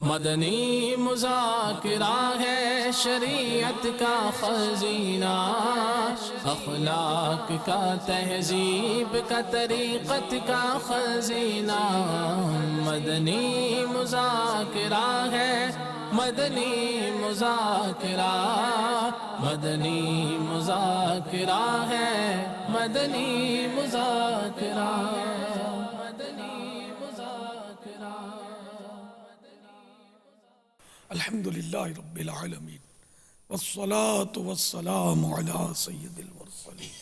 مدنی مذاکرہ ہے شریعت کا خزینہ، اخلاق کا تہذیب کا طریقت کا خزینہ۔ مدنی مذاکرہ ہے، مدنی مذاکرہ، مدنی مذاکرہ ہے، مدنی مذاکرہ، مدنی مذاکرہ۔ الحمدللہ رب العالمین والصلاة والسلام علی سید المرسلین،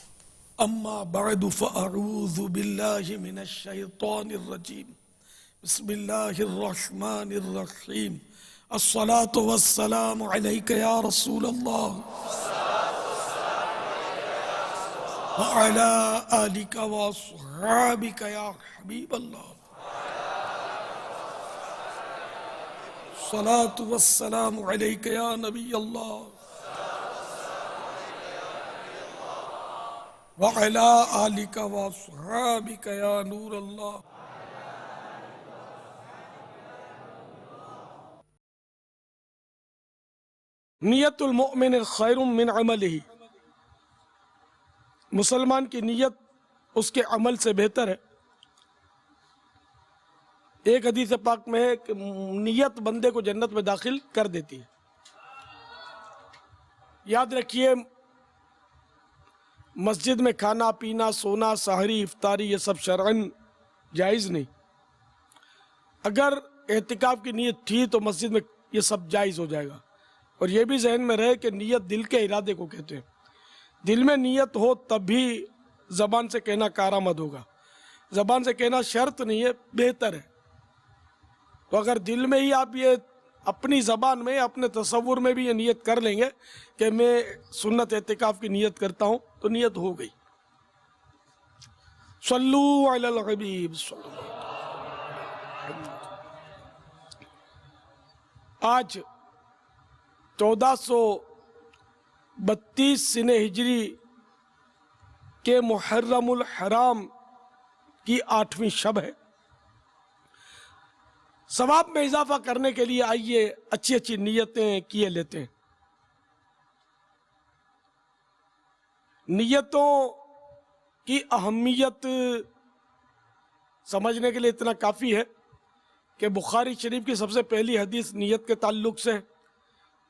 اما بعد فاعوذ باللہ من الشیطان الرجیم، بسم اللہ الرحمن الرحیم۔ الصلاة والسلام علیک یا رسول اللہ وعلی آلک واصحابک یا حبیب اللہ۔ الصلاة والسلام علیک یا نبی اللہ وعلی آلک واصحابک یا نور اللہ۔ نیت المؤمن خیر من عملہ، مسلمان کی نیت اس کے عمل سے بہتر ہے۔ ایک حدیث پاک میں ہے کہ نیت بندے کو جنت میں داخل کر دیتی ہے۔ یاد رکھیے، مسجد میں کھانا پینا، سونا، سحری، افطاری یہ سب شرعاً جائز نہیں۔ اگر اعتکاف کی نیت تھی تو مسجد میں یہ سب جائز ہو جائے گا۔ اور یہ بھی ذہن میں رہے کہ نیت دل کے ارادے کو کہتے ہیں۔ دل میں نیت ہو تب بھی زبان سے کہنا کارآمد ہوگا۔ زبان سے کہنا شرط نہیں ہے، بہتر ہے۔ تو اگر دل میں ہی آپ یہ اپنی زبان میں، اپنے تصور میں بھی یہ نیت کر لیں گے کہ میں سنت اعتکاف کی نیت کرتا ہوں، تو نیت ہو گئی۔ صلو علی الحبیب صلی اللہ علیہ وسلم۔ آج 1432 سنہ ہجری کے محرم الحرام کی 8ویں شب ہے۔ ثواب میں اضافہ کرنے کے لیے آئیے اچھی اچھی نیتیں کیے لیتے ہیں۔ نیتوں کی اہمیت سمجھنے کے لیے اتنا کافی ہے کہ بخاری شریف کی سب سے پہلی حدیث نیت کے تعلق سے،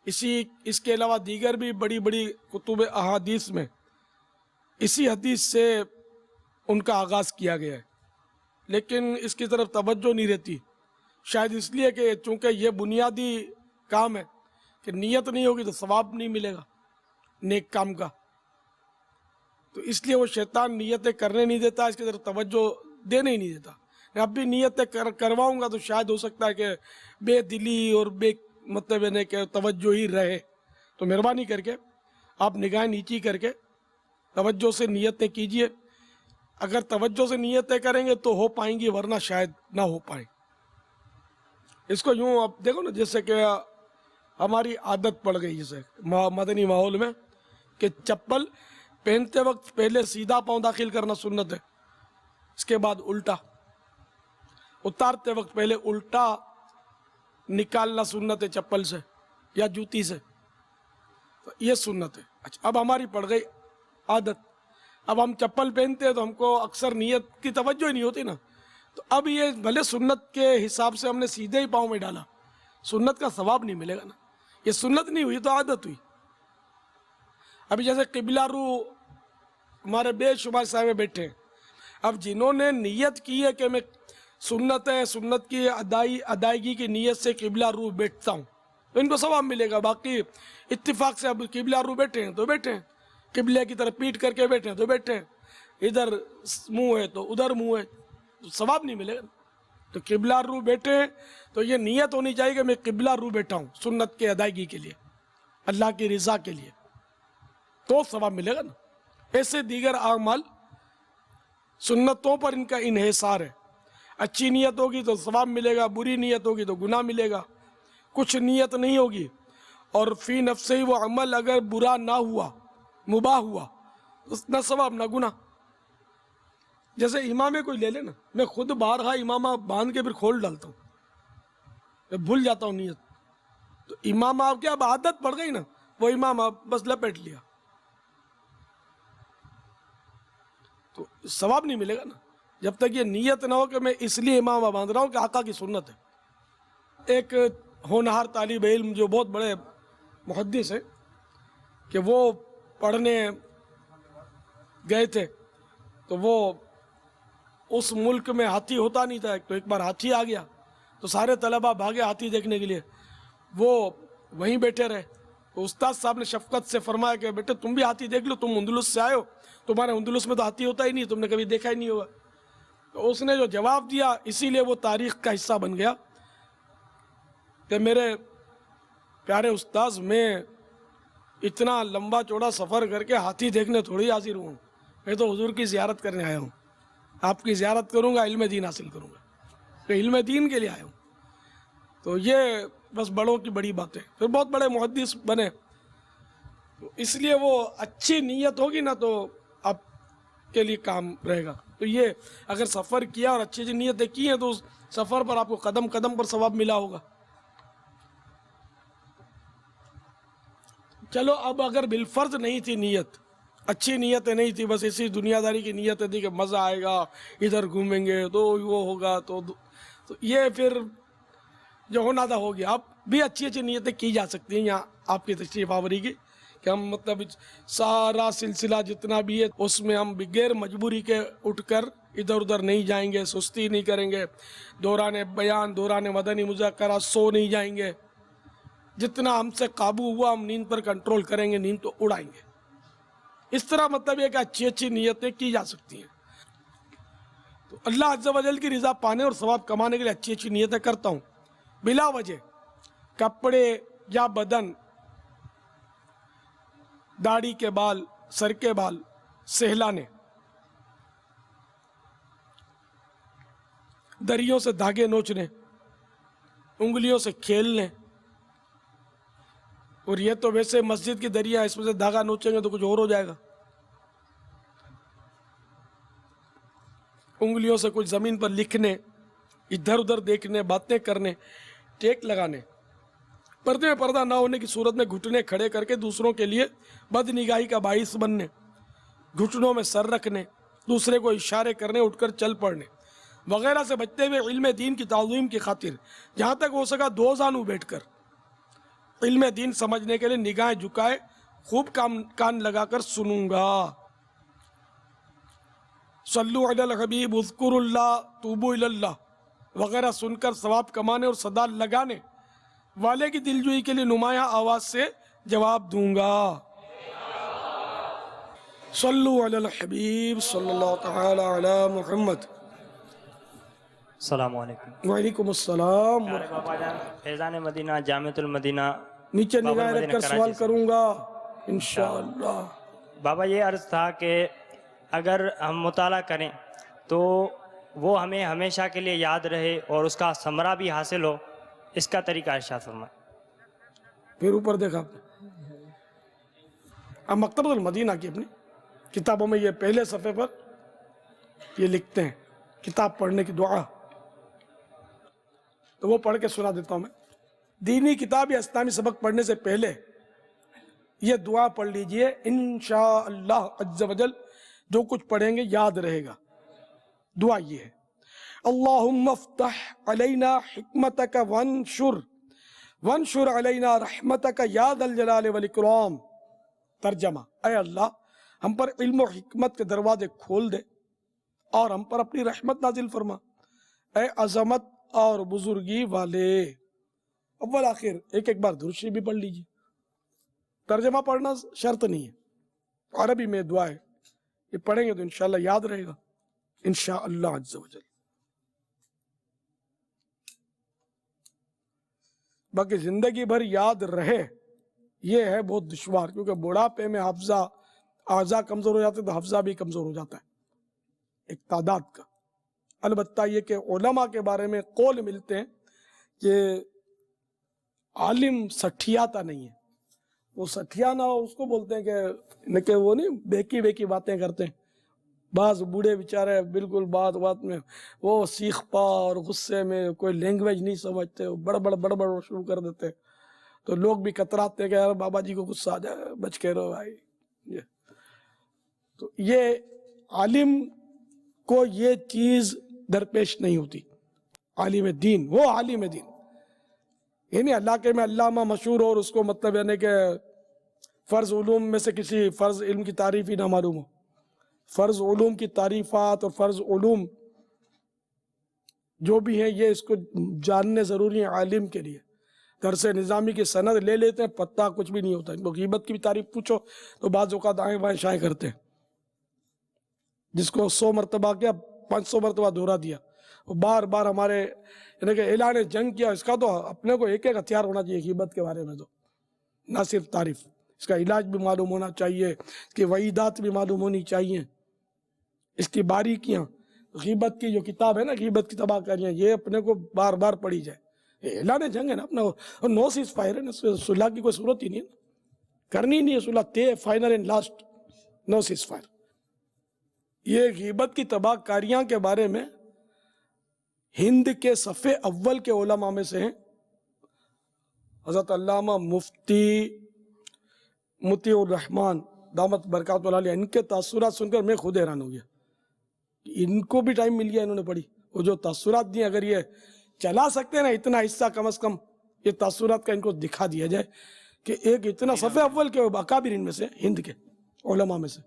اس کے علاوہ دیگر بھی بڑی بڑی کتب احادیث میں اسی حدیث سے ان کا آغاز کیا گیا ہے، لیکن اس کی طرف توجہ نہیں رہتی۔ شاید اس لیے کہ چونکہ یہ بنیادی کام ہے کہ نیت نہیں ہوگی تو ثواب نہیں ملے گا نیک کام کا، تو اس لیے وہ شیطان نیتیں کرنے نہیں دیتا، اس کی طرف توجہ دینے ہی نہیں دیتا۔ میں اب بھی نیتیں کرواؤں گا تو شاید ہو سکتا ہے کہ بے دلی اور بے مطلب نہیں کہ توجہ ہی رہے، تو مہربانی کر کے آپ نگاہیں نیچی کر کے توجہ سے نیتیں کیجئے۔ اگر توجہ سے نیتیں کریں گے تو ہو پائیں گی، ورنہ شاید نہ ہو پائیں۔ اس کو یوں آپ دیکھو نا، جیسے کہ ہماری عادت پڑ گئی جیسے مدنی ماحول میں کہ چپل پہنتے وقت پہلے سیدھا پاؤں داخل کرنا سنت ہے، اس کے بعد الٹا، اتارتے وقت پہلے الٹا نکالنا سنت ہے چپل سے یا جوتی سے، یہ سنت ہے۔ اچھا، اب ہماری پڑ گئی عادت، اب ہم چپل پہنتے ہیں تو ہم کو اکثر نیت کی توجہ ہی نہیں ہوتی نا، تو اب یہ بھلے سنت کے حساب سے ہم نے سیدھے ہی پاؤں میں ڈالا، سنت کا ثواب نہیں ملے گا نا، یہ سنت نہیں ہوئی تو عادت ہوئی۔ ابھی جیسے قبلہ رو ہمارے بے شمار صاحب بیٹھے ہیں، اب جنہوں نے نیت کی ہے کہ میں سنت ہے، سنت کی ادائیگی کی نیت سے قبلہ رو بیٹھتا ہوں، تو ان کو ثواب ملے گا۔ باقی اتفاق سے اب قبلہ رو بیٹھے ہیں تو بیٹھے ہیں، قبلے کی طرف پیٹ کر کے بیٹھے ہیں تو بیٹھے ہیں، ادھر منہ ہے تو ادھر منہ ہے، تو ثواب نہیں ملے گا۔ تو قبلہ رو بیٹھے ہیں تو یہ نیت ہونی چاہیے کہ میں قبلہ رو بیٹھا ہوں سنت کے ادائیگی کے لیے، اللہ کی رضا کے لیے، تو ثواب ملے گا نا۔ ایسے دیگر اعمال سنتوں پر ان کا انحصار ہے، اچھی نیت ہوگی تو ثواب ملے گا، بری نیت ہوگی تو گناہ ملے گا۔ کچھ نیت نہیں ہوگی اور فی نفسہ ہی وہ عمل اگر برا نہ ہوا، مباح ہوا، نہ ثواب نہ گناہ۔ جیسے امامے کوئی لے لے نا، میں خود بارہا امامہ باندھ کے پھر کھول ڈالتا ہوں، میں بھول جاتا ہوں نیت. تو امام آپ کی اب عادت پڑ گئی نا, وہ امام آپ بس لپیٹ لیا, تو ثواب نہیں ملے گا نا جب تک یہ نیت نہ ہو کہ میں اس لیے امام باندھ رہا ہوں کہ آقا کی سنت ہے. ایک ہونہار طالب علم جو بہت بڑے محدث ہے کہ وہ پڑھنے گئے تھے, تو وہ اس ملک میں ہاتھی ہوتا نہیں تھا. تو ایک بار ہاتھی آ گیا تو سارے طلبہ بھاگے ہاتھی دیکھنے کے لیے, وہ وہیں بیٹھے رہے. تو استاد صاحب نے شفقت سے فرمایا کہ بیٹے تم بھی ہاتھی دیکھ لو, تم اندلس سے آئے ہو, تمہارے اندلس میں تو ہاتھی ہوتا ہی نہیں, تم نے کبھی دیکھا ہی نہیں ہوگا. تو اس نے جو جواب دیا اسی لیے وہ تاریخ کا حصہ بن گیا کہ میرے پیارے استاذ, میں اتنا لمبا چوڑا سفر کر کے ہاتھی دیکھنے تھوڑی حاضر ہوں, میں تو حضور کی زیارت کرنے آیا ہوں. آپ کی زیارت کروں گا, علم دین حاصل کروں گا, تو علم دین کے لیے آیا ہوں. تو یہ بس بڑوں کی بڑی بات ہے. پھر بہت بڑے محدث بنے. تو اس لیے وہ اچھی نیت ہوگی نا تو آپ کے لیے کام رہے گا. تو یہ اگر سفر کیا اور اچھی اچھی نیتیں کی ہیں تو اس سفر پر آپ کو قدم قدم پر ثواب ملا ہوگا. چلو اب اگر بالفرض نہیں تھی نیت, اچھی نیتیں نہیں تھی, بس اسی دنیا داری کی نیتیں تھی کہ مزہ آئے گا, ادھر گھومیں گے تو وہ ہوگا, تو یہ پھر جو ہونا تھا ہو گیا. اب بھی اچھی اچھی نیتیں کی جا سکتی ہیں یہاں آپ کی تشریف آوری کی, کہ ہم مطلب سارا سلسلہ جتنا بھی ہے اس میں ہم بغیر مجبوری کے اٹھ کر ادھر ادھر نہیں جائیں گے, سستی نہیں کریں گے, دوران بیان دوران مدنی مذاکرہ سو نہیں جائیں گے. جتنا ہم سے قابو ہوا ہم نیند پر کنٹرول کریں گے, نیند تو اڑائیں گے. اس طرح مطلب یہ کہ اچھی اچھی نیتیں کی جا سکتی ہیں. تو اللہ عز و جل کی رضا پانے اور ثواب کمانے کے لیے اچھی اچھی نیتیں کرتا ہوں. بلا وجہ کپڑے یا بدن, داڑھی کے بال, سر کے بال سہلانے, دریوں سے دھاگے نوچنے, انگلیوں سے کھیلنے, اور یہ تو ویسے مسجد کی دریا ہے, اس میں سے دھاگا نوچیں گے تو کچھ اور ہو جائے گا. انگلیوں سے کچھ زمین پر لکھنے, ادھر ادھر دیکھنے, باتیں کرنے, ٹیک لگانے, پردے میں پردہ نہ ہونے کی صورت میں گھٹنے کھڑے کر کے دوسروں کے لیے بد نگاہی کا باعث بننے, گھٹنوں میں سر رکھنے, دوسرے کو اشارے کرنے, اٹھ کر چل پڑنے وغیرہ سے بچتے ہوئے علم دین کی تعظیم کی خاطر جہاں تک ہو سکا دو زانو بیٹھ کر علم دین سمجھنے کے لیے نگاہیں جھکائے خوب کان لگا کر سنوں گا. صلو علی الحبیب اذکر اللہ توبو الی اللہ وغیرہ سن کر ثواب کمانے اور صدا لگانے والے کی دلجوئی کے لیے نمایاں آواز سے جواب دوں گا. صلو علی الحبیب صلی اللہ تعالی علی محمد. السلام علیکم. وعلیکم السلام. پیارے بابا جان, فیضان مدینہ جامعۃ المدینہ نیچے باب نگاہیں رکھ المدینہ کر کراچی سوال سے. کروں گا انشاءاللہ. بابا یہ عرض تھا کہ اگر ہم مطالعہ کریں تو وہ ہمیں ہمیشہ کے لیے یاد رہے اور اس کا ثمرہ بھی حاصل ہو, اس کا طریقہ ارشاد فرمائیں. پھر اوپر دیکھا آپ نے, اب مکتبۃ المدینہ کی اپنی کتابوں میں یہ پہلے صفحے پر یہ لکھتے ہیں کتاب پڑھنے کی دعا, تو وہ پڑھ کے سنا دیتا ہوں میں. دینی کتاب یا اسلامی سبق پڑھنے سے پہلے یہ دعا پڑھ لیجئے, انشاءاللہ عز و جل جو کچھ پڑھیں گے یاد رہے گا. دعا یہ ہے, اللہم افتح علینا حکمتک وانشر علینا رحمتک یا ذا الجلال والاکرام. ترجمہ, اے اللہ ہم پر علم و حکمت کے دروازے کھول دے اور ہم پر اپنی رحمت نازل فرما, اے عظمت اور بزرگی والے. اول آخر ایک ایک بار درود شریف بھی پڑھ لیجیے, ترجمہ پڑھنا شرط نہیں ہے, عربی میں دعا ہے, یہ پڑھیں گے تو انشاءاللہ یاد رہے گا انشاءاللہ عز و جل. باقی زندگی بھر یاد رہے یہ ہے بہت دشوار, کیونکہ بڑھاپے میں حافظہ اعضاء کمزور ہو جاتے ہیں تو حافظہ بھی کمزور ہو جاتا ہے ایک تعداد کا. البتہ یہ کہ علماء کے بارے میں قول ملتے ہیں کہ عالم سٹھیاتا نہیں ہے. وہ سٹھیانا اس کو بولتے ہیں کہ وہ نہیں بیکی بیکی باتیں کرتے ہیں, بعض بوڑھے بیچارے بالکل بات میں وہ سیخ پا اور غصے میں کوئی لینگویج نہیں سمجھتے، بڑبڑ شروع کر دیتے، تو لوگ بھی کتراتے کہ یار بابا جی کو غصہ آ جائے، بچ کے رہو بھائی۔ تو یہ عالم کو یہ چیز درپیش نہیں ہوتی، عالم دین، وہ عالم دین یعنی علاقے میں علامہ مشہور اور اس کو مطلب یعنی کہ فرض علوم میں سے کسی فرض علم کی تعریف ہی نہ معلوم ہو، فرض علوم کی تعریفات اور فرض علوم جو بھی ہیں یہ اس کو جاننے ضروری ہیں عالم کے لیے۔ درس نظامی کی سند لے لیتے ہیں، پتہ کچھ بھی نہیں ہوتا، ان کو غیبت کی بھی تعریف پوچھو تو بعض اوقات دائیں بائیں شائیں کرتے ہیں، جس کو 100 مرتبہ کیا 500 مرتبہ دہرا دیا، وہ بار بار ہمارے یعنی کہ اعلان جنگ کیا۔ اس کا تو اپنے کو ایک ہتھیار ہونا چاہیے غیبت کے بارے میں، تو نہ صرف تعریف، اس کا علاج بھی معلوم ہونا چاہیے، اس کی وعیدات بھی معلوم ہونی چاہیے، اس کی باریکیاں۔ غیبت کی جو کتاب ہے نا، غیبت کی تباہ کاریاں، یہ اپنے کو بار بار پڑھی جائے۔ اعلان جنگ ہے نا اپنا، اور نو سیز فائر ہے نا، صلح کی کوئی صورت ہی نہیں ہے، کرنی نہیں ہے صلح، final and last no ceasefire. یہ غیبت کی تباہ کاریاں کے بارے میں ہند کے صفحے اول کے علماء میں سے ہیں حضرت علامہ مفتی مطیع الرحمان دامت برکات اللہ علیہ، ان کے تاثرات سن کر میں خود حیران ہو گیا۔ ان کو بھی ٹائم مل گیا، انہوں نے پڑھی، وہ جو تاثرات دیے، اگر یہ چلا سکتے ہیں نا اتنا حصہ کم از کم یہ تاثرات کا ان کو دکھا دیا جائے کہ ایک اتنا صفحے اول کے اکابر ان میں سے ہند کے علماء میں سے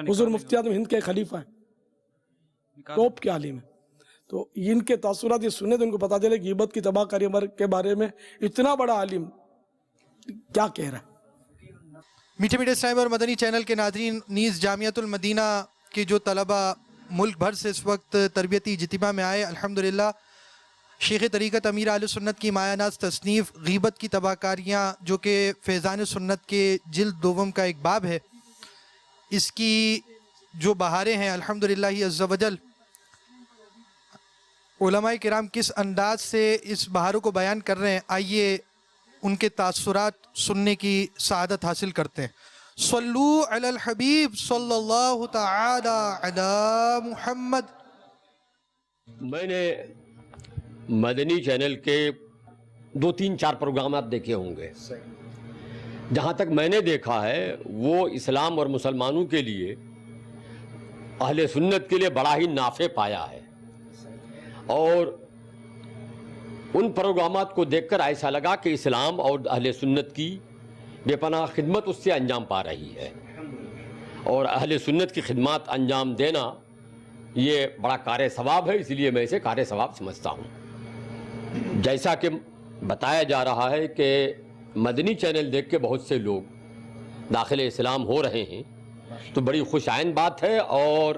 حضور مفتی اعظم ہند کے خلیفہ ہیں، ٹاپ کے عالم ہیں، تو ان کے تاثرات یہ سنے تو ان کو پتا چلے غیبت کی تباہ کاری کے بارے میں اتنا بڑا عالم کیا کہہ رہا ہے۔ میٹھے میٹھے اسلام اور مدنی چینل کے ناظرین، نیز جامعۃ المدینہ کے جو طلبہ ملک بھر سے اس وقت تربیتی اجتماع میں آئے، الحمدللہ شیخ طریقت امیر اہل سنت کی مایہ ناز تصنیف غیبت کی تباہ کاریاں، جو کہ فیضان سنت کے جلد دوم کا ایک باب ہے، اس کی جو بہاریں ہیں الحمدللہ عز و جل، علماء کرام کس انداز سے اس بہاروں کو بیان کر رہے ہیں، آئیے ان کے تاثرات سننے کی سعادت حاصل کرتے ہیں۔ صلو علی الحبیب صلی اللہ تعالی علی محمد۔ میں نے مدنی چینل کے 2-3-4 پروگرامات دیکھے ہوں گے، جہاں تک میں نے دیکھا ہے وہ اسلام اور مسلمانوں کے لیے، اہل سنت کے لیے بڑا ہی نافع پایا ہے، اور ان پروگرامات کو دیکھ کر ایسا لگا کہ اسلام اور اہل سنت کی بے پناہ خدمت اس سے انجام پا رہی ہے، اور اہل سنت کی خدمات انجام دینا یہ بڑا کار ثواب ہے، اس لیے میں اسے کار ثواب سمجھتا ہوں۔ جیسا کہ بتایا جا رہا ہے کہ مدنی چینل دیکھ کے بہت سے لوگ داخل اسلام ہو رہے ہیں، تو بڑی خوش آئند بات ہے، اور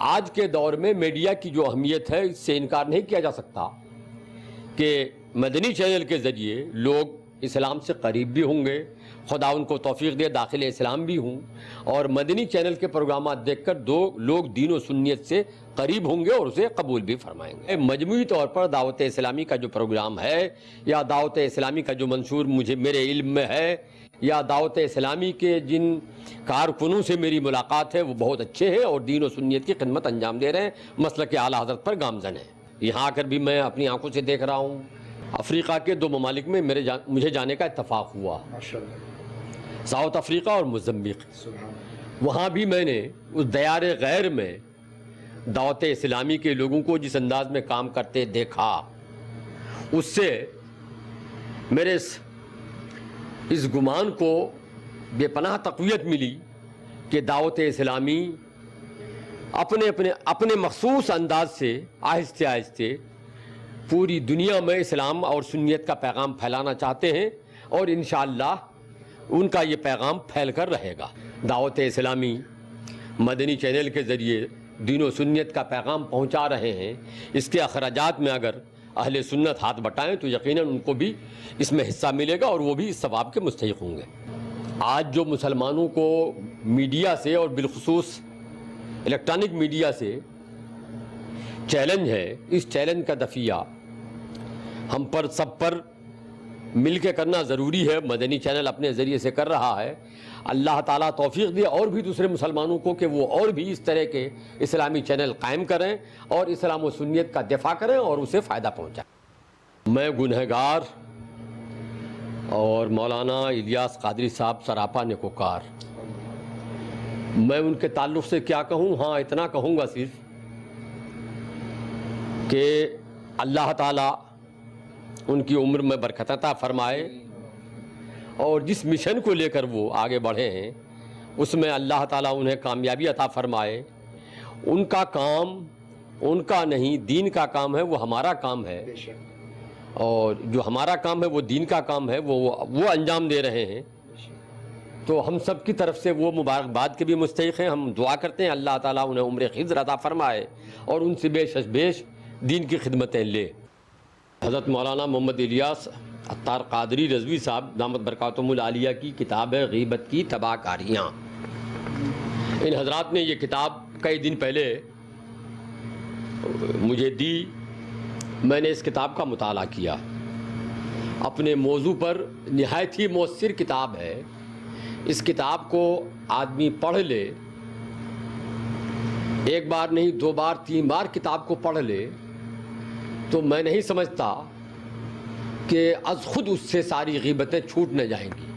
آج کے دور میں میڈیا کی جو اہمیت ہے اس سے انکار نہیں کیا جا سکتا کہ مدنی چینل کے ذریعے لوگ اسلام سے قریب بھی ہوں گے، خدا ان کو توفیق دے داخل اسلام بھی ہوں، اور مدنی چینل کے پروگرامات دیکھ کر لوگ دین و سنیت سے قریب ہوں گے اور اسے قبول بھی فرمائیں گے۔ مجموعی طور پر دعوت اسلامی کا جو پروگرام ہے، یا دعوت اسلامی کا جو منشور میرے علم میں ہے، یا دعوت اسلامی کے جن کارکنوں سے میری ملاقات ہے، وہ بہت اچھے ہیں اور دین و سنیت کی خدمت انجام دے رہے ہیں، مسلک اعلیٰ حضرت پر گامزن ہیں۔ یہاں آ کر بھی میں اپنی آنکھوں سے دیکھ رہا ہوں، افریقہ کے 2 ممالک میں مجھے جانے کا اتفاق ہوا، ساؤتھ افریقہ اور موزمبیق۔ وہاں بھی میں نے اس دیار غیر میں دعوت اسلامی کے لوگوں کو جس انداز میں کام کرتے دیکھا، اس سے میرے اس گمان کو بے پناہ تقویت ملی کہ دعوت اسلامی اپنے مخصوص انداز سے آہستہ آہستہ پوری دنیا میں اسلام اور سنیت کا پیغام پھیلانا چاہتے ہیں، اور انشاءاللہ ان کا یہ پیغام پھیل کر رہے گا۔ دعوت اسلامی مدنی چینل کے ذریعے دین و سنیت کا پیغام پہنچا رہے ہیں، اس کے اخراجات میں اگر اہل سنت ہاتھ بٹائیں تو یقیناً ان کو بھی اس میں حصہ ملے گا، اور وہ بھی اس ثواب کے مستحق ہوں گے۔ آج جو مسلمانوں کو میڈیا سے اور بالخصوص الیکٹرانک میڈیا سے چیلنج ہے، اس چیلنج کا دفعہ ہم پر سب پر مل کے کرنا ضروری ہے، مدنی چینل اپنے ذریعے سے کر رہا ہے۔ اللہ تعالیٰ توفیق دے اور بھی دوسرے مسلمانوں کو کہ وہ اور بھی اس طرح کے اسلامی چینل قائم کریں اور اسلام و سنیت کا دفاع کریں اور اسے فائدہ پہنچائیں۔ میں گنہگار اور مولانا الیاس قادری صاحب سراپا نیکوکار، میں ان کے تعلق سے کیا کہوں؟ ہاں اتنا کہوں گا صرف کہ اللہ تعالیٰ ان کی عمر میں برکت عطا فرمائے اور جس مشن کو لے کر وہ آگے بڑھے ہیں اس میں اللہ تعالیٰ انہیں کامیابی عطا فرمائے۔ ان کا کام ان کا نہیں، دین کا کام ہے، وہ ہمارا کام ہے، اور جو ہمارا کام ہے وہ دین کا کام ہے، وہ انجام دے رہے ہیں، تو ہم سب کی طرف سے وہ مبارکباد کے بھی مستحق ہیں۔ ہم دعا کرتے ہیں اللہ تعالیٰ انہیں عمر خضر عطا فرمائے اور ان سے بیش از بیش دین کی خدمتیں لے۔ حضرت مولانا محمد الیاس عطار قادری رضوی صاحب دامت برکاتہم العالیہ کی کتاب ہے غیبت کی تباہ کاریاں۔ ان حضرات نے یہ کتاب کئی دن پہلے مجھے دی، میں نے اس کتاب کا مطالعہ کیا۔ اپنے موضوع پر نہایت ہی مؤثر کتاب ہے۔ اس کتاب کو آدمی پڑھ لے، ایک بار نہیں، 2 بار 3 بار کتاب کو پڑھ لے تو میں نہیں سمجھتا کہ از خود اس سے ساری غیبتیں چھوٹ نہ جائیں گی۔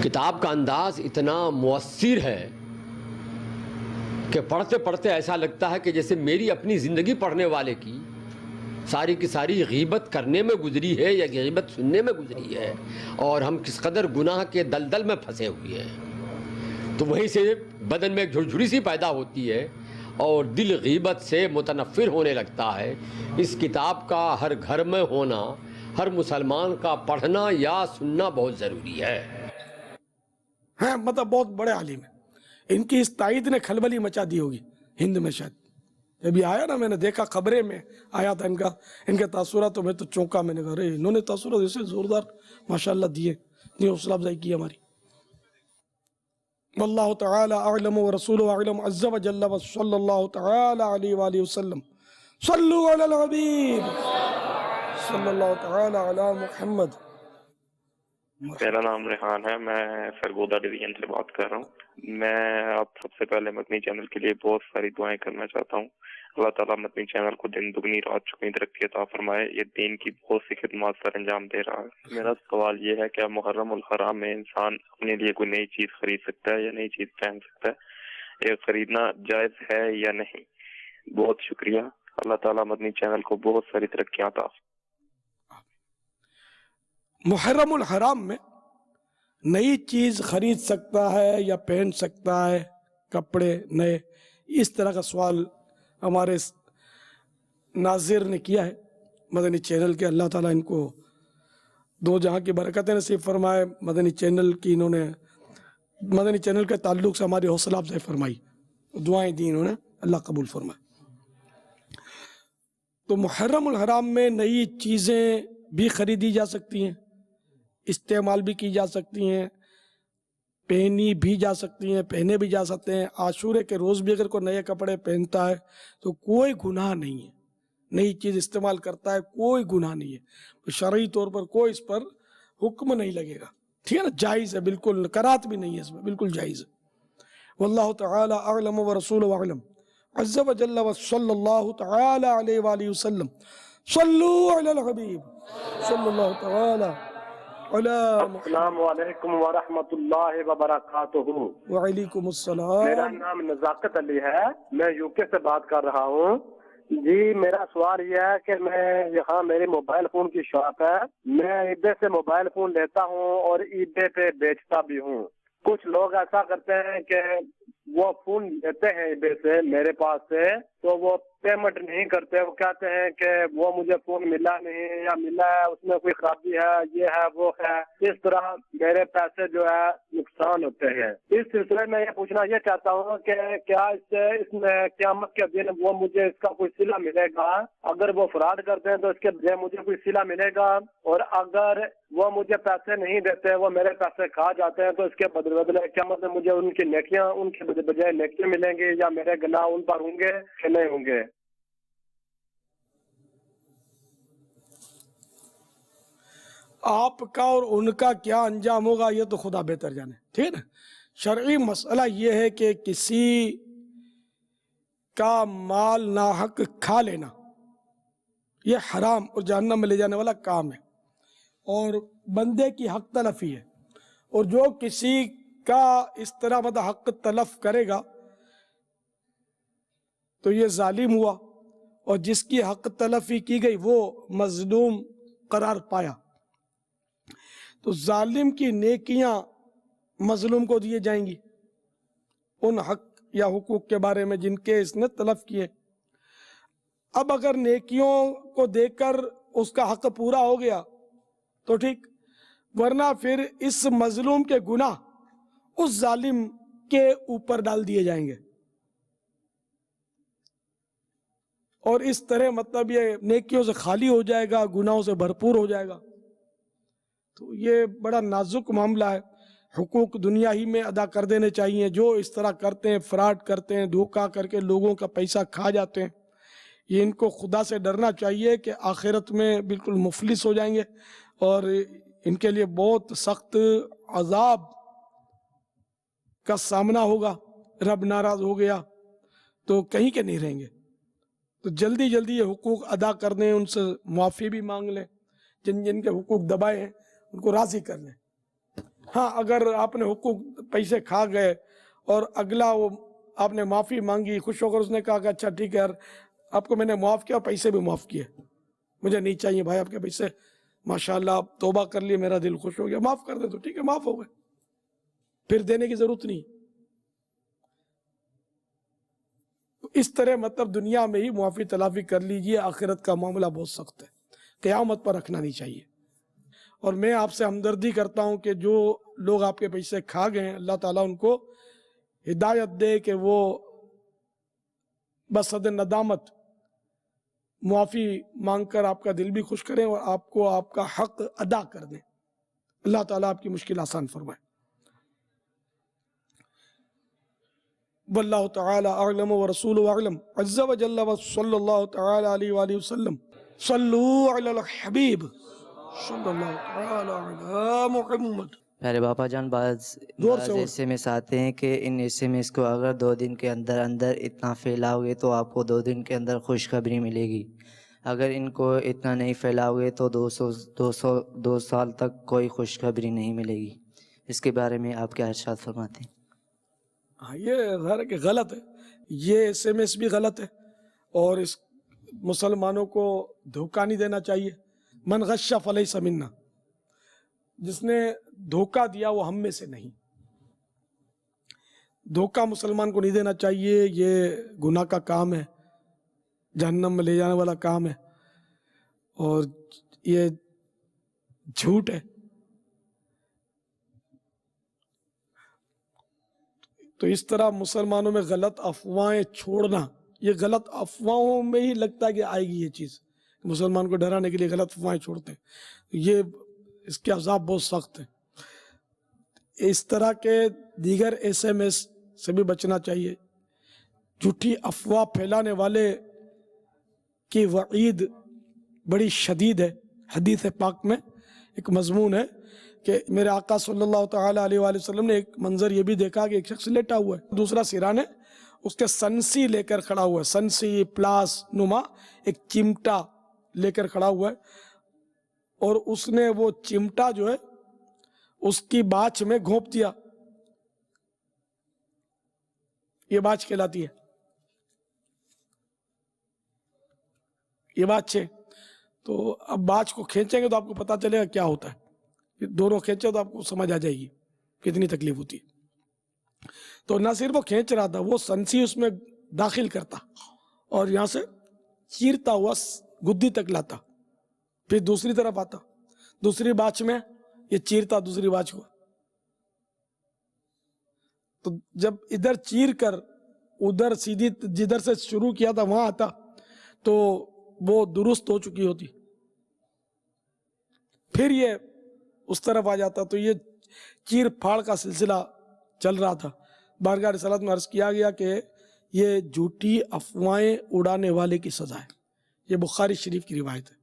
کتاب کا انداز اتنا مؤثر ہے کہ پڑھتے پڑھتے ایسا لگتا ہے کہ جیسے میری اپنی زندگی پڑھنے والے کی ساری غیبت کرنے میں گزری ہے یا غیبت سننے میں گزری ہے، اور ہم کس قدر گناہ کے دلدل میں پھنسے ہوئے ہیں۔ تو وہیں سے بدن میں ایک جھڑجھڑی سی پیدا ہوتی ہے اور دل غیبت سے متنفر ہونے لگتا ہے۔ اس کتاب کا ہر گھر میں ہونا، ہر مسلمان کا پڑھنا یا سننا بہت ضروری ہے۔ ہیں مطلب بہت بڑے عالم ہیں، ان کی اس تائید نے کھلبلی مچا دی ہوگی ہند میں۔ شاید جب یہ آیا نا، میں نے دیکھا خبریں میں آیا تھا ان کے تاثرات، تو میں تو چونکا، میں نے کہا ارے انہوں نے تاثرات ایسے زوردار ماشاءاللہ دیے، اتنی حوصلہ افزائی کی ہماری۔ واللہ تعالی اعلم ورسولہ اعلم عز وجل وصلی اللہ تعالی علیہ وآلہ وسلم۔ صلو علی الحبیب صلی اللہ تعالی علی محمد۔ میرا نام ریحان ہے، میں سرگودا ڈویژن سے بات کر رہا ہوں۔ میں اب سب سے پہلے مدنی چینل کے لیے بہت ساری دعائیں کرنا چاہتا ہوں۔ اللہ تعالیٰ مدنی چینل کو دن دگنی رات چگنی ترقی عطا فرمائے، یہ دین کی بہت سی خدمات سر انجام دے رہا ہے۔ میرا سوال یہ ہے کہ محرم الحرام میں انسان اپنے لیے کوئی نئی چیز خرید سکتا ہے یا نئی چیز پہن سکتا ہے؟ یہ خریدنا جائز ہے یا نہیں؟ بہت شکریہ، اللہ تعالیٰ مدنی چینل کو بہت ساری ترقیاں عطا۔ محرم الحرام میں نئی چیز خرید سکتا ہے یا پہن سکتا ہے کپڑے نئے؟ اس طرح کا سوال ہمارے ناظر نے کیا ہے مدنی چینل کے۔ اللہ تعالیٰ ان کو دو جہاں کی برکتیں نصیب فرمائے۔ مدنی چینل کی انہوں نے مدنی چینل کے تعلق سے ہماری حوصلہ افزائی فرمائی، دعائیں دی انہوں نے، اللہ قبول فرمائے۔ تو محرم الحرام میں نئی چیزیں بھی خریدی جا سکتی ہیں، استعمال بھی کی جا سکتی ہیں، پہنی بھی جا سکتی ہیں، پہنے بھی جا سکتے ہیں۔ عاشورے کے روز بھی اگر کوئی نئے کپڑے پہنتا ہے تو کوئی گناہ نہیں ہے، نئی چیز استعمال کرتا ہے کوئی گناہ نہیں ہے، شرعی طور پر کوئی اس پر حکم نہیں لگے گا، ٹھیک ہے نا، جائز ہے، بالکل کرات بھی نہیں ہے اس میں، بالکل جائز ہے۔ واللہ تعالی اعلم ورسولہ اعلم عز وجل وصلی اللہ تعالی علیہ وآلہ وسلم۔ صلو علی الحبیب صلی اللہ تعالی علی محمد۔ السلام علیکم ورحمۃ اللہ وبرکاتہ۔ وعلیکم السلام۔ میرا نام نزاکت علی ہے، میں یو کے سے بات کر رہا ہوں۔ جی میرا سوال یہ ہے کہ میں یہاں میری موبائل فون کی شاپ ہے، میں ای بے سے موبائل فون لیتا ہوں اور ای بے پہ بیچتا بھی ہوں۔ کچھ لوگ ایسا کرتے ہیں کہ وہ فون لیتے ہیں ای بے سے میرے پاس سے، تو وہ پیمنٹ نہیں کرتے، وہ کہتے ہیں کہ وہ مجھے فون ملا نہیں یا ملا ہے اس میں کوئی خرابی ہے، یہ ہے وہ ہے، اس طرح میرے پیسے جو ہے نقصان ہوتے ہیں۔ اس سلسلے میں یہ پوچھنا یہ چاہتا ہوں کہ کیا اس میں قیامت کے دن وہ مجھے اس کا کوئی صلہ ملے گا؟ اگر وہ فراڈ کرتے ہیں تو اس کے بجائے مجھے کوئی صلہ ملے گا، اور اگر وہ مجھے پیسے نہیں دیتے، وہ میرے پیسے کھا جاتے ہیں، تو اس کے بدلے قیامت میں مجھے ان کی نیکیاں، ان کے بجائے نیکیاں ملیں گی یا میرے گناہ ان پر ہوں گے کہ نہیں ہوں گے؟ آپ کا اور ان کا کیا انجام ہوگا یہ تو خدا بہتر جانے، ٹھیک ہے نا۔ شرعی مسئلہ یہ ہے کہ کسی کا مال ناحق کھا لینا یہ حرام اور جہنم میں لے جانے والا کام ہے، اور بندے کی حق تلفی ہے، اور جو کسی کا اس طرح مطلب حق تلف کرے گا تو یہ ظالم ہوا، اور جس کی حق تلفی کی گئی وہ مظلوم قرار پایا۔ تو ظالم کی نیکیاں مظلوم کو دیے جائیں گی ان حق یا حقوق کے بارے میں جن کے اس نے تلف کیے۔ اب اگر نیکیوں کو دیکھ کر اس کا حق پورا ہو گیا تو ٹھیک، ورنہ پھر اس مظلوم کے گناہ اس ظالم کے اوپر ڈال دیے جائیں گے، اور اس طرح مطلب یہ نیکیوں سے خالی ہو جائے گا، گناہوں سے بھرپور ہو جائے گا۔ تو یہ بڑا نازک معاملہ ہے، حقوق دنیا ہی میں ادا کر دینے چاہیے۔ جو اس طرح کرتے ہیں، فراڈ کرتے ہیں، دھوکہ کر کے لوگوں کا پیسہ کھا جاتے ہیں، یہ ان کو خدا سے ڈرنا چاہیے کہ آخرت میں بالکل مفلس ہو جائیں گے، اور ان کے لیے بہت سخت عذاب کا سامنا ہوگا۔ رب ناراض ہو گیا تو کہیں کے نہیں رہیں گے۔ تو جلدی جلدی یہ حقوق ادا کر دیں، ان سے معافی بھی مانگ لیں، جن جن کے حقوق دبائے ہیں ان کو راضی کر لیں۔ ہاں، اگر آپ نے حقوق پیسے کھا گئے اور اگلا وہ آپ نے معافی مانگی، خوش ہو کر اس نے کہا کہ اچھا ٹھیک ہے یار، آپ کو میں نے معاف کیا، پیسے بھی معاف کیے، مجھے نہیں چاہیے بھائی آپ کے پیسے، ماشاءاللہ آپ توبہ کر لیے، میرا دل خوش ہو گیا، معاف کر دیں، تو ٹھیک ہے، معاف ہو گئے، پھر دینے کی ضرورت نہیں۔ اس طرح مطلب دنیا میں ہی معافی تلافی کر لیجئے، آخرت کا معاملہ بہت سخت ہے، قیامت پر رکھنا نہیں چاہیے۔ اور میں آپ سے ہمدردی کرتا ہوں کہ جو لوگ آپ کے پیسے کھا گئے ہیں، اللہ تعالیٰ ان کو ہدایت دے کہ وہ بس حد ندامت معافی مانگ کر آپ کا دل بھی خوش کریں اور آپ کو آپ کا حق ادا کر دیں۔ اللہ تعالیٰ آپ کی مشکل آسان فرمائے۔ واللہ تعالی اعلم ورسولہ اعلم عز وجل وصلی اللہ تعالی علیہ وآلہ وسلم۔ صلو علی الحبیب صلی اللہ تعالی علی محمد۔ پیارے باپا جان، بعض ایسے میں آتے ہیں کہ ان ایسے میں اس کو اگر 2 دن کے اندر اندر اتنا پھیلاؤ گے تو آپ کو 2 دن کے اندر خوشخبری ملے گی، اگر ان کو اتنا نہیں پھیلاؤ گے تو 2 سال تک کوئی خوشخبری نہیں ملے گی۔ اس کے بارے میں آپ کیا ارشاد فرماتے ہیں؟ ہاں، یہ ظاہر ہے کہ غلط ہے، یہ ایس ایم ایس بھی غلط ہے، اور اس مسلمانوں کو دھوکہ نہیں دینا چاہیے۔ من غش فلیس منا، جس نے دھوکہ دیا وہ ہم میں سے نہیں۔ دھوکہ مسلمان کو نہیں دینا چاہیے، یہ گناہ کا کام ہے، جہنم میں لے جانے والا کام ہے، اور یہ جھوٹ ہے۔ تو اس طرح مسلمانوں میں غلط افواہیں چھوڑنا، یہ غلط افواہوں میں ہی لگتا ہے کہ آئے گی یہ چیز، مسلمان کو ڈرانے کے لیے غلط افواہیں چھوڑتے ہیں، یہ اس کے عذاب بہت سخت ہے۔ اس طرح کے دیگر ایس ایم ایس سے بھی بچنا چاہیے۔ جھوٹی افواہ پھیلانے والے کی وعید بڑی شدید ہے۔ حدیث پاک میں ایک مضمون ہے کہ میرے آقا صلی اللہ تعالی علیہ وآلہ وسلم نے ایک منظر یہ بھی دیکھا کہ ایک شخص لیٹا ہوا ہے، دوسرا سرانے اس کے سنسی لے کر کھڑا ہوا ہے، سنسی پلاس نما ایک چمٹا لے کر کھڑا ہوا ہے، اور اس نے وہ چمٹا جو ہے اس کی باچھ میں گھونپ دیا۔ یہ باچھ کہلاتی ہے، یہ باچھ ہے۔ تو اب باچھ کو کھینچیں گے تو آپ کو پتا چلے گا کیا ہوتا ہے، دونوں کھینچے تو آپ کو سمجھ آ جائے گی کتنی تکلیف ہوتی ہے۔ تو نہ صرف وہ کھینچ رہا تھا، وہ سنسی اس میں داخل کرتا اور یہاں سے چیرتا ہوا گدی تک لاتا، پھر دوسری طرف آتا، دوسری باچھ میں یہ چیرتا دوسری باچھ کو، تو جب ادھر چیر کر ادھر سیدھی جدھر سے شروع کیا تھا وہاں آتا تو وہ درست ہو چکی ہوتی، پھر یہ اس طرف آ جاتا، تو یہ چیر پھاڑ کا سلسلہ چل رہا تھا۔ بارگاہ رسالت میں عرض کیا گیا کہ یہ جھوٹی افواہیں اڑانے والے کی سزا ہے، یہ بخاری شریف کی روایت ہے۔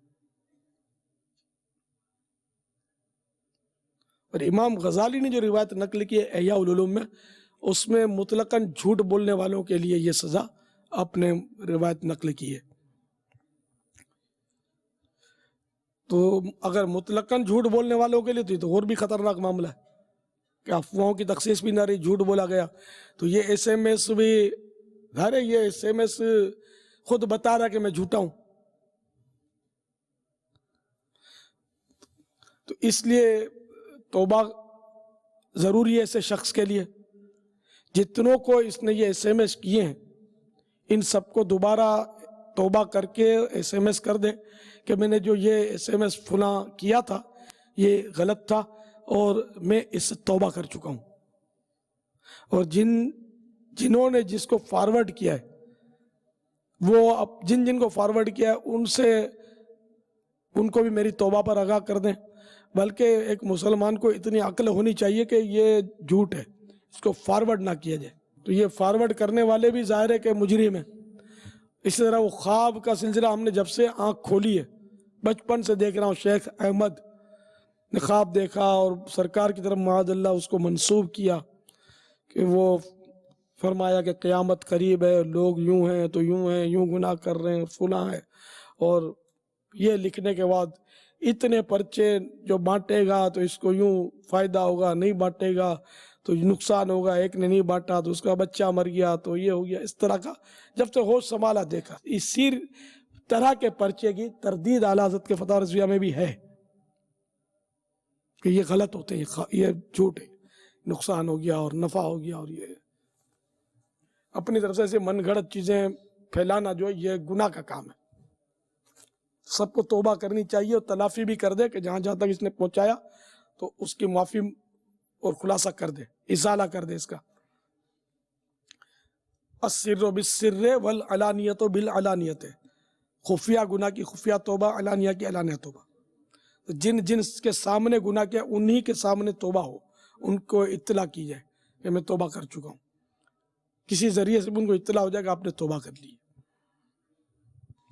اور امام غزالی نے جو روایت نقل کی ہے احیاء العلوم میں، اس میں مطلقاً جھوٹ بولنے والوں کے لیے یہ سزا آپ نے روایت نقل کی ہے. تو اگر مطلقاً جھوٹ بولنے والوں کے لیے تو یہ تو اور بھی خطرناک معاملہ ہے کہ افواہوں کی تخصیص بھی نہ رہی، جھوٹ بولا گیا. تو یہ ایس ایم ایس بھی ظاہر ہے، یہ ایس ایم ایس خود بتا رہا کہ میں جھوٹا ہوں. تو اس لیے توبہ ضروری ہے ایسے شخص کے لیے. جتنوں کو اس نے یہ ایس ایم ایس کیے ہیں ان سب کو دوبارہ توبہ کر کے ایس ایم ایس کر دیں کہ میں نے جو یہ ایس ایم ایس فلاں کیا تھا یہ غلط تھا اور میں اس سے توبہ کر چکا ہوں. اور جنہوں نے جس کو فارورڈ کیا ہے وہ جن کو فارورڈ کیا ہے ان کو بھی میری توبہ پر آگاہ کر دیں. بلکہ ایک مسلمان کو اتنی عقل ہونی چاہیے کہ یہ جھوٹ ہے، اس کو فارورڈ نہ کیا جائے. تو یہ فارورڈ کرنے والے بھی ظاہر ہے کہ مجرم ہیں. اسی طرح وہ خواب کا سلسلہ ہم نے جب سے آنکھ کھولی ہے بچپن سے دیکھ رہا ہوں، شیخ احمد نے خواب دیکھا اور سرکار کی طرف معاذ اللہ اس کو منسوب کیا کہ وہ فرمایا کہ قیامت قریب ہے، لوگ یوں ہیں تو یوں ہیں، یوں گناہ کر رہے ہیں، فلاں ہے. اور یہ لکھنے کے بعد اتنے پرچے جو بانٹے گا تو اس کو یوں فائدہ ہوگا، نہیں بانٹے گا تو نقصان ہوگا، ایک نے نہیں بانٹا تو اس کا بچہ مر گیا تو یہ ہو گیا. اس طرح کا جب سے ہوش سنبھالا دیکھا. اسی طرح کے پرچے کی تردید اعلیٰ حضرت کے فتاوی رضویہ میں بھی ہے کہ یہ غلط ہوتے ہیں، یہ جھوٹ ہے، نقصان ہو گیا اور نفع ہو گیا. اور یہ اپنی طرف سے ایسے من گھڑت چیزیں پھیلانا جو یہ گناہ کا کام ہے. سب کو توبہ کرنی چاہیے اور تلافی بھی کر دے کہ جہاں جہاں تک اس نے پہنچایا تو اس کی معافی اور خلاصہ کر دے، ازالہ کر دے اس کا. السر بالسر والعلانیۃ بالعلانیۃ، خفیہ گناہ کی خفیہ توبہ، علانیہ کی علانیہ توبہ. جن کے سامنے گناہ کیا انہی کے سامنے توبہ ہو، ان کو اطلاع کی جائے کہ میں توبہ کر چکا ہوں. کسی ذریعے سے ان کو اطلاع ہو جائے کہ آپ نے توبہ کر لی.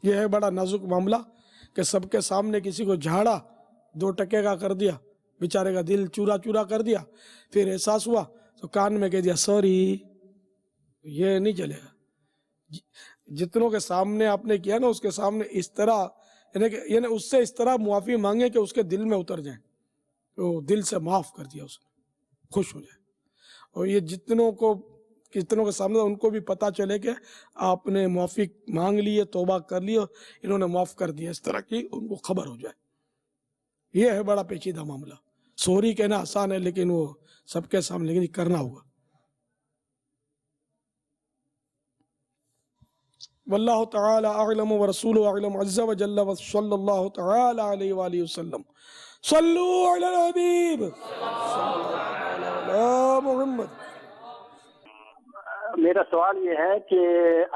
یہ ہے بڑا نازک معاملہ کہ سب کے سامنے کسی کو جھاڑا، 2 ٹکے کا کر دیا، بیچارے کا دل چورا چورا کر دیا، پھر احساس ہوا تو کان میں کہہ دیا سوری. یہ نہیں چلے گا. جتنوں کے سامنے آپ نے کیا نا اس کے سامنے اس طرح یعنی اس سے اس طرح معافی مانگے کہ اس کے دل میں اتر جائیں، تو دل سے معاف کر دیا اس نے، خوش ہو جائے. اور یہ جتنوں کے سامنے ان کو بھی پتہ چلے کہ آپ نے معافی مانگ لی ہے، توبہ کر لی اور انہوں نے معاف کر دیا، اس طرح کی ان کو خبر ہو جائے. یہ ہے بڑا پیچیدہ معاملہ. سوری کہنا آسان ہے لیکن وہ سب کے سامنے لیکن کرنا ہوگا. واللہ تعالی اعلم ورسولہ اعلم عز وجل وصلی اللہ تعالی علیہ وآلہ وسلم. صلو علی الحبیب علی محمد. میرا سوال یہ ہے کہ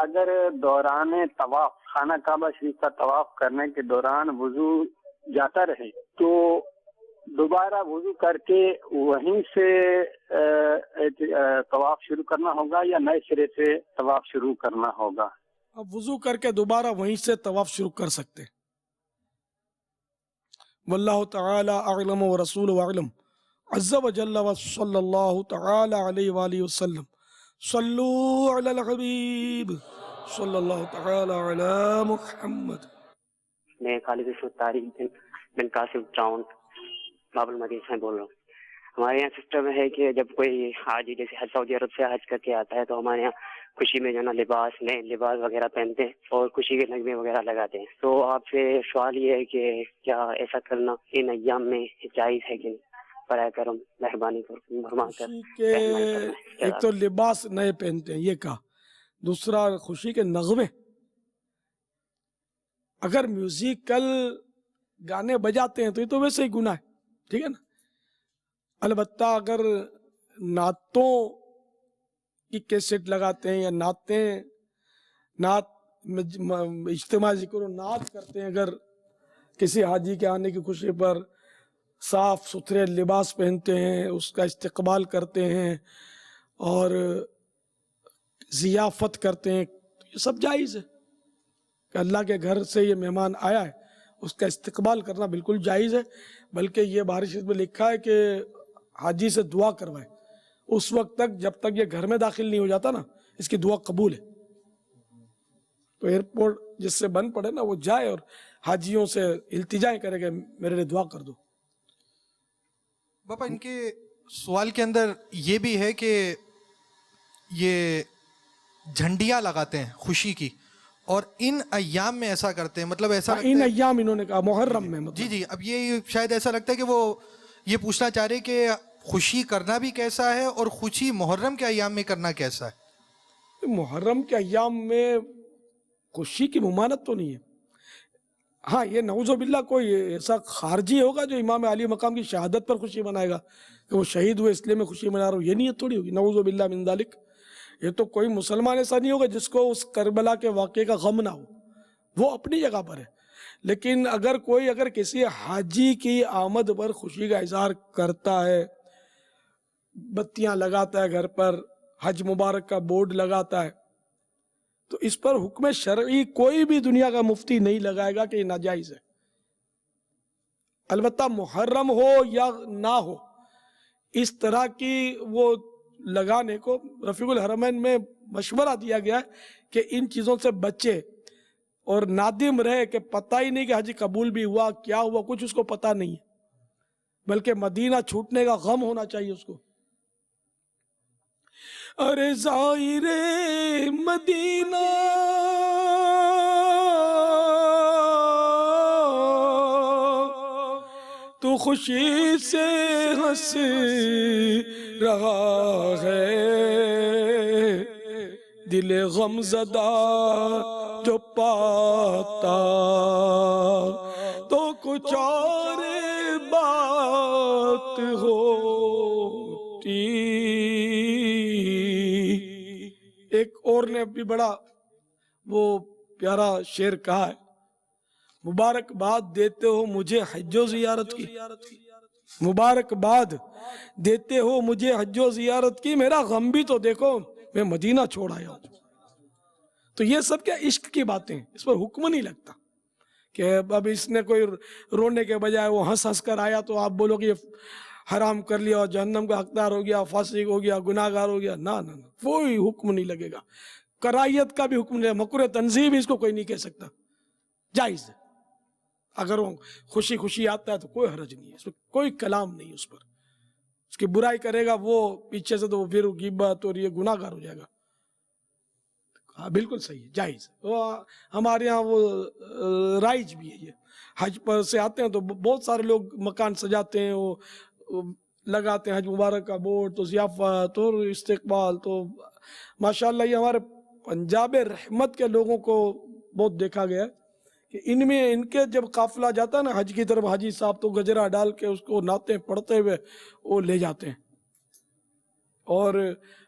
اگر دوران طواف خانہ کعبہ شریف کا طواف کرنے کے دوران وضو جاتا رہے تو دوبارہ وضو کر کے وہیں سے طواف شروع کرنا ہوگا یا نئے سرے سے طواف شروع کرنا ہوگا؟ اب وضو کر کے دوبارہ وہیں سے طواف شروع کر سکتے. واللہ تعالی اعلم ورسولہ اعلم عز وجل وصلی اللہ تعالی علیہ وآلہ وسلم. صلو علی الحبیب صلی اللہ تعالی علی محمد. میں خالد طارق بن قاسم ٹاؤن باب المدین سے بول رہا ہوں. ہمارے یہاں سسٹم ہے کہ جب کوئی حاجی جیسے حج سعودی عرب سے حج کر کے آتا ہے تو ہمارے یہاں خوشی میں جو ہے نا نئے لباس وغیرہ پہنتے ہیں اور خوشی کے نغمے وغیرہ لگاتے ہیں. تو آپ سے سوال یہ ہے کہ کیا ایسا کرنا ان ایام میں جائز ہے کہ نہیں؟ برائے کرم مہربانی ایک تو لباس نئے پہنتے ہیں یہ کہا، دوسرا خوشی کے نغمے. اگر میوزیکل گانے بجاتے ہیں تو یہ تو ویسے ہی گناہ ہے، ٹھیک ہے نا. البتہ اگر نعتوں کی کیسٹ لگاتے ہیں یا نعت اجتماع ذکر و نعت کرتے ہیں، اگر کسی حاجی کے آنے کی خوشی پر صاف ستھرے لباس پہنتے ہیں، اس کا استقبال کرتے ہیں اور ضیافت کرتے ہیں، یہ سب جائز ہے. کہ اللہ کے گھر سے یہ مہمان آیا ہے اس کا استقبال کرنا بالکل جائز ہے. بلکہ یہ بارش میں لکھا ہے کہ حاجی سے دعا کروائے اس وقت تک جب تک یہ گھر میں داخل نہیں ہو جاتا نا اس کی دعا قبول ہے. تو ایئرپورٹ جس سے بند پڑے نا وہ جائے اور حاجیوں سے التجائیں کرے کہ میرے لیے دعا کر دو. باپا ان کے سوال کے اندر یہ بھی ہے کہ یہ جھنڈیاں لگاتے ہیں خوشی کی اور ان ایام میں ایسا کرتے ہیں, مطلب ایسا ان ایام انہوں نے کہا محرم میں, جی جی. اب یہ شاید ایسا لگتا ہے کہ وہ یہ پوچھنا چاہ رہے کہ خوشی کرنا بھی کیسا ہے اور خوشی محرم کے ایام میں کرنا کیسا ہے. محرم کے ایام میں خوشی کی ممانعت تو نہیں ہے. ہاں یہ نعوذ باللہ کوئی ایسا خارجی ہوگا جو امام علی مقام کی شہادت پر خوشی منائے گا کہ وہ شہید ہوئے اس لیے میں خوشی منا رہا ہوں, یہ نیت تھوڑی ہوگی. نعوذ باللہ من ذالک. یہ تو کوئی مسلمان ایسا نہیں ہوگا جس کو اس کربلا کے واقعے کا غم نہ ہو, وہ اپنی جگہ پر ہے. لیکن اگر کسی حاجی کی آمد پر خوشی کا اظہار کرتا ہے, بتیاں لگاتا ہے گھر پر, حج مبارک کا بورڈ لگاتا ہے, تو اس پر حکم شرعی کوئی بھی دنیا کا مفتی نہیں لگائے گا کہ یہ ناجائز ہے. البتہ محرم ہو یا نہ ہو اس طرح کی وہ لگانے کو رفیق الحرمین میں مشورہ دیا گیا ہے کہ ان چیزوں سے بچے اور نادم رہے کہ پتہ ہی نہیں کہ حج قبول بھی ہوا کیا ہوا, کچھ اس کو پتہ نہیں ہے, بلکہ مدینہ چھوٹنے کا غم ہونا چاہیے اس کو. ارے زائر مدینہ تو خوشی سے ہنس رہا ہے, دل غم زدہ جو پاتا تو کچھ اور بات ہوتی. ایک اور نے بھی بڑا وہ پیارا شعر کہا ہے, مبارکباد دیتے ہو مجھے حج و زیارت کی, مبارکباد دیتے ہو مجھے حج و زیارت کی, میرا غم بھی تو دیکھو میں مدینہ چھوڑ آیا ہوں. تو یہ سب کیا عشق کی باتیں ہیں, اس پر حکم نہیں لگتا کہ اب اس نے کوئی رونے کے بجائے وہ ہنس ہنس کر آیا تو آپ بولو کہ یہ حرام کر لیا اور جہنم کا حقدار ہو گیا, فاسق ہو گیا, گناہگار ہو گیا. نہ نہ کوئی حکم نہیں لگے گا. کرائیت کا بھی حکم نہیں, مکروہ تنزیہ بھی اس کو کوئی نہیں کہہ سکتا, جائز ہے. اگر وہ خوشی خوشی آتا ہے تو کوئی حرج نہیں ہے, اس پر کوئی کلام نہیں اس پر. اس کی برائی کرے گا وہ پیچھے سے تو پھر غیبت اور یہ گناہگار ہو جائے گا. ہاں بالکل صحیح ہے, جائز ہے. ہمارے ہاں وہ رائج بھی ہے. یہ حج پر سے آتے ہیں تو بہت سارے لوگ مکان سجاتے ہیں, وہ لگاتے ہیں حج مبارک کا بورڈ, تو ضیافت اور استقبال. تو ماشاءاللہ یہ ہمارے پنجاب رحمت کے لوگوں کو بہت دیکھا گیا ہے کہ ان کے جب قافلہ جاتا ہے نا حج کی طرف, حاجی صاحب تو گجرہ ڈال کے اس کو نعتیں پڑھتے ہوئے وہ لے جاتے ہیں, اور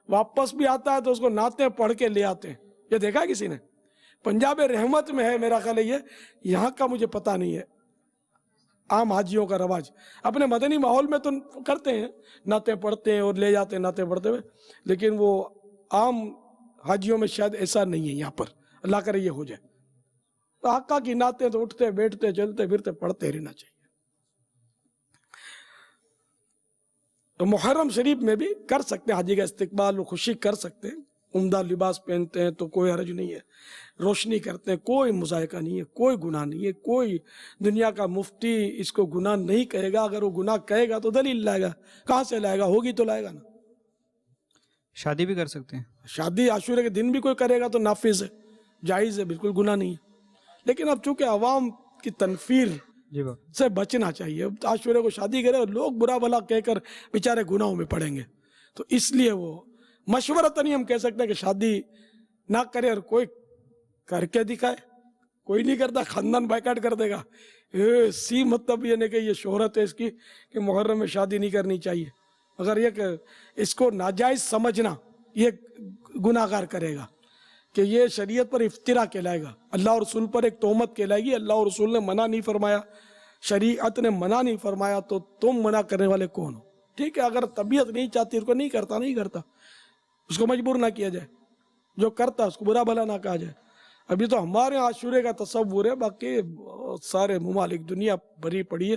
واپس بھی آتا ہے تو اس کو نعتیں پڑھ کے لے آتے ہیں. یہ دیکھا کسی نے؟ پنجاب رحمت میں ہے میرا خیال ہے, یہ یہاں کا مجھے پتہ نہیں ہے. عام حاجیوں کا رواج اپنے مدنی ماحول میں تو کرتے ہیں, نعتیں پڑھتے ہیں اور لے جاتے ہیں نعتیں پڑھتے ہوئے, لیکن وہ عام حاجیوں میں شاید ایسا نہیں ہے. یہاں پر اللہ کرے یہ ہو جائے. تو آقا کی نعتیں تو اٹھتے بیٹھتے چلتے پھرتے پڑھتے رہنا چاہیے. تو محرم شریف میں بھی کر سکتے ہیں حاجی کا استقبال و خوشی کر سکتے ہیں, عمدہ لباس پہنتے ہیں تو کوئی حرج نہیں ہے, روشنی کرتے ہیں کوئی مذائقہ نہیں ہے, کوئی گناہ نہیں ہے. کوئی دنیا کا مفتی اس کو گناہ نہیں کہے گا. اگر وہ گناہ کہے گا تو دلیل لائے گا, کہاں سے لائے گا؟ ہوگی تو لائے گا نا. شادی بھی کر سکتے ہیں, شادی عاشورے کے دن بھی کوئی کرے گا تو نافذ ہے, جائز ہے, بالکل گناہ نہیں ہے. لیکن اب چونکہ عوام کی تنفیر سے بچنا چاہیے, عاشورے کو شادی کرے اور لوگ برا بھلا کہہ کر بیچارے گناہوں میں پڑیں گے, تو اس لیے وہ مشورتاً ہی ہم کہہ سکتے ہیں کہ شادی نہ کرے. اور کوئی کر کے دکھائے, کوئی نہیں کرتا, خاندان بائیکاٹ کر دے گا. سی مطلب یہ نہیں کہ یہ شہرت ہے اس کی کہ محرم میں شادی نہیں کرنی چاہیے, مگر یہ کہ اس کو ناجائز سمجھنا یہ گناہگار کرے گا کہ یہ شریعت پر افترا کہلائے گا, اللہ اور رسول پر ایک تہمت کہلائے گی. اللہ اور رسول نے منع نہیں فرمایا, شریعت نے منع نہیں فرمایا, تو تم منع کرنے والے کون ہو؟ ٹھیک ہے, اگر طبیعت نہیں چاہتی اس کو نہیں کرتا, اس کو مجبور نہ کیا جائے. جو کرتا اس کو برا بھلا نہ کہا جائے. ابھی تو ہمارے عاشورے کا تصور ہے, باقی سارے ممالک دنیا بھری پڑی ہے,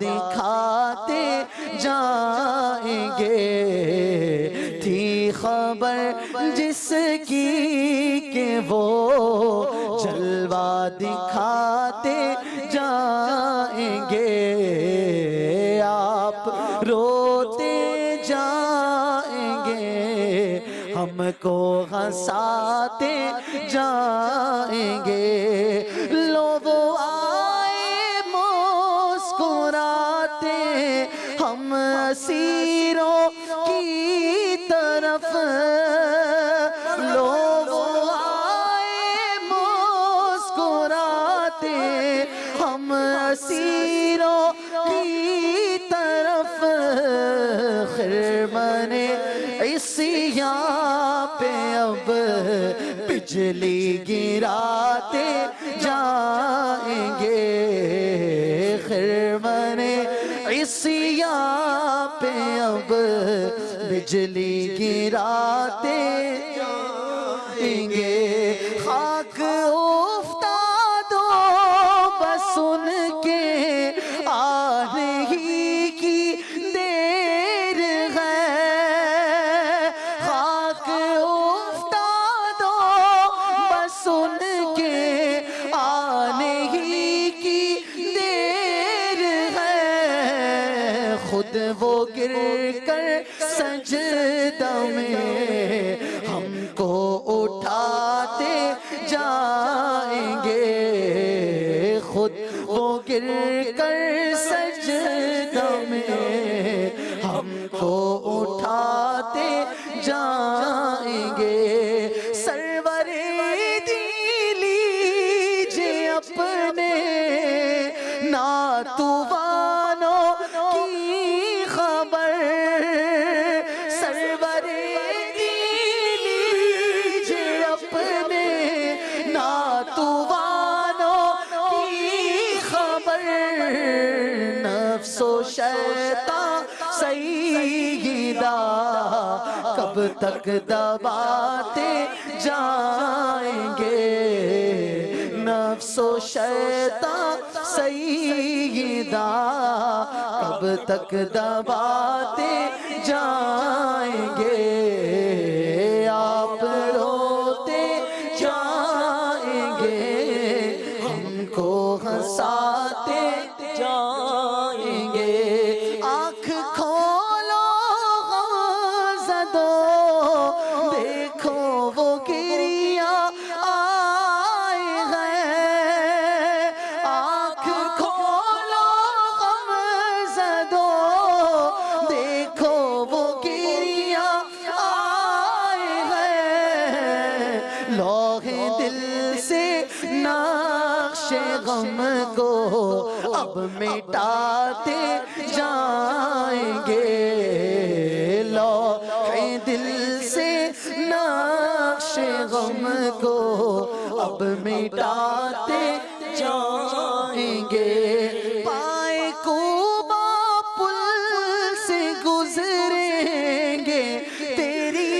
دکھاتے جائیں گے تھی خبر جس کی کہ وہ جلوہ دکھاتے جائیں گے آپ روتے جائیں گے ہم کو ہنساتے جائیں گے لوگ آئے مسکراتے ہم اسیروں کی طرف لوگ آئے مسکراتے ہم اسیروں کی طرف خرمن عصیاں پہ اب بجلی گراتے جائیں گے خرمن عصیاں پہ اب بجلی گراتے جائیں گے خاک افتادو بس ان کے آنے ہی کی دیر ہے خاک افتادو بس ان کے آنے ہی کی دیر ہے خود وہ گر کر سجدہ میں ہم کو اٹھاتے جائیں گے خود وہ گر کر سجدہ میں ہم کو اٹھاتے جائیں گے سرور دی لیجے اپنے ناتوانوں کی خبر سرور دی لیجے اپنے ناتوانوں کی خبر نفس و شیطان سیدہ کب تک دباتے جائیں گے نفس و شیطان سیدہ کب تک دباتے جائیں گے آپ روتے جائیں گے ہم کو ہنساتے جائیں گے آنکھ کھولو غمزدو دیکھو وہ گریہ آئے ہیں آنکھ کھولو غمزدو دیکھو وہ گریہ آئے ہیں لوح دل سے نقش غم کو اب مٹاتے جائیں گے لوح دل سے نقش غم کو اب مٹاتے جائیں گے پائے کوبا پل سے گزریں گے تیری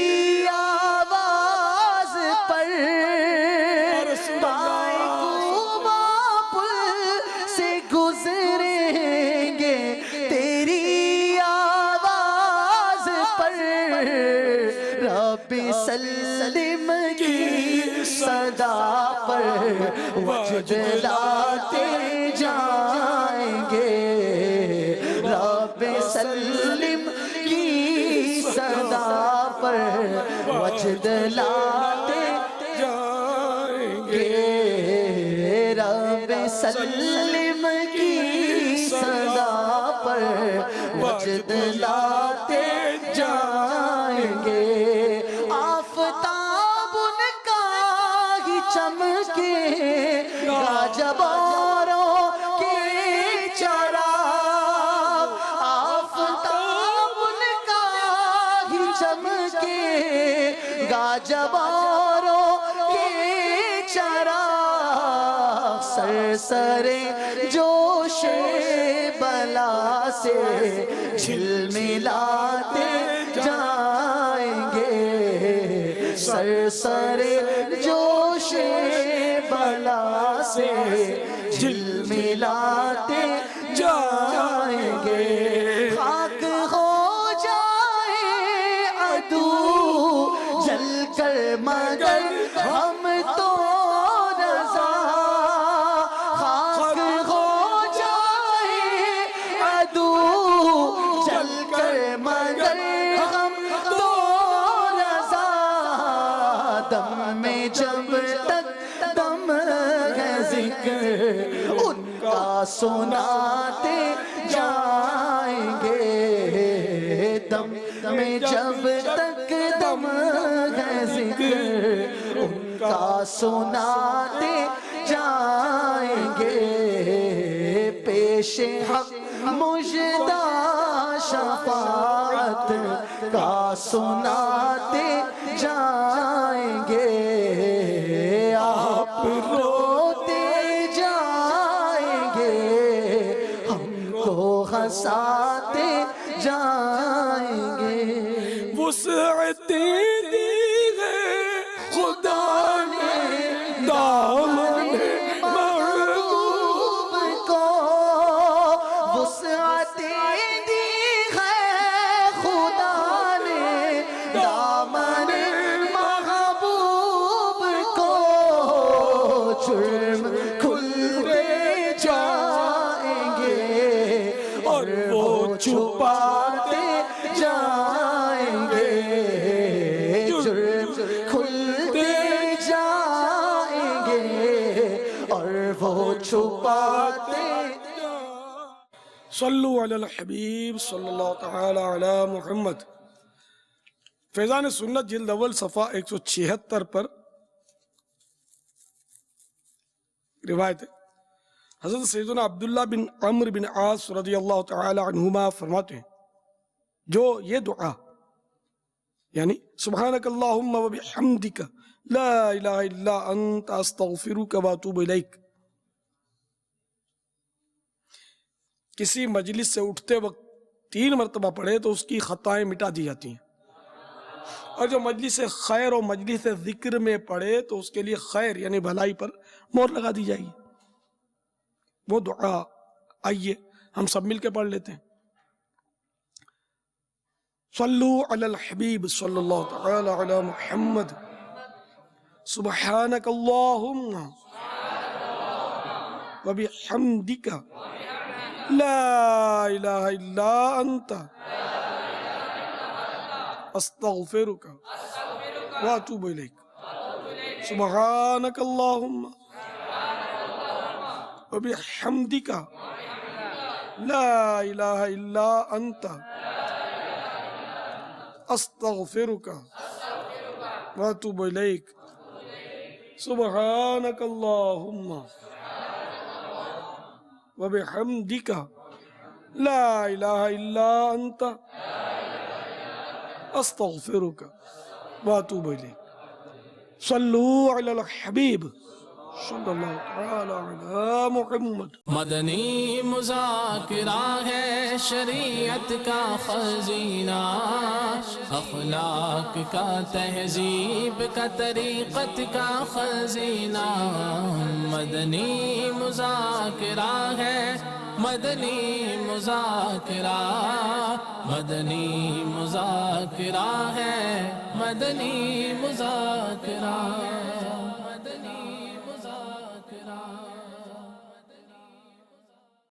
آواز پر پائے کوبا پل سے گزریں گے تیری آواز پر رب سلم کی صدا پر وجد لاتے جائیں گے رب سلم کی صدا پر وجد لاتے جائیں گے رب سلم کی صدا پر وجد لاتے جائیں گے آفتاب ان کا ہی چمکے گا جب اوروں کے چراغ آفتاب ان کا ہی چمکے گا جب اوروں کے چراغ سرسرے جوش بلا سے جھلملاتے جائیں گے سرسرے جوش بلا سے جھلملاتے جائیں جل کر مگر ہم تو رضا خاک ہو جائے عدو جل کر مگر ہم تو رضا دم میں جب تک دم ہے ذکر ان کا سناتے جائیں گے دم میں جب تک دم ہے ذکر ان کا سناتے جائیں گے پیش حق مجدہ شفاعت کا سناتے جائیں گے آپ روتے جائیں گے ہم کو ہنساتے جائیں گے وسعتیں دی ہے خدا نے دامن محبوب کو وسعتیں دی ہے خدا نے دامن محبوب کو جرم کھلتے جائیں گے اور وہ چھپاتے جائیں گے جرم کھلتے جائیں گے اور وہ چھپاتے صلو علی الحبیب صلی اللہ تعالی علی محمد. فیضان سنت جلد اول صفحہ 176 پر روایت ہے. حضرت سیدنا عبداللہ بن عمرو بن عاص رضی اللہ تعالی عنہما فرماتے ہیں جو یہ دعا یعنی سبحانک اللہم و بحمدک لا الہ الا انت استغفرک و اتوب الیک کسی مجلس سے اٹھتے وقت 3 مرتبہ پڑھے تو اس کی خطائیں مٹا دی جاتی ہیں، اور جو مجلس خیر اور مجلس ذکر میں پڑھے تو اس کے لیے خیر یعنی بھلائی پر مہر لگا دی جائے گی. وہ دعا آئیے ہم سب مل کے پڑھ لیتے ہیں. صلو علی الحبیب صلی اللہ تعالی علی محمد سبحانک اللہم و بحمدک لا الہ الا انت استغفرک و اتوب الیک. سبحانک اللہم و بحمدک لا الہ الا انت استغفرک و اتوب الیک. سبحانک اللہم و بحمدک لا الہ الا انت استغفرک و اتوب الیک. صلو علی الحبیب صلی اللہ تعالی علی محمد. مدنی مذاکرہ ہے شریعت کا خزینہ، اخلاق کا تہذیب کا طریقت کا خزینہ. مدنی مذاکرہ ہے مدنی مذاکرہ، مدنی مذاکرہ ہے مدنی مذاکرہ.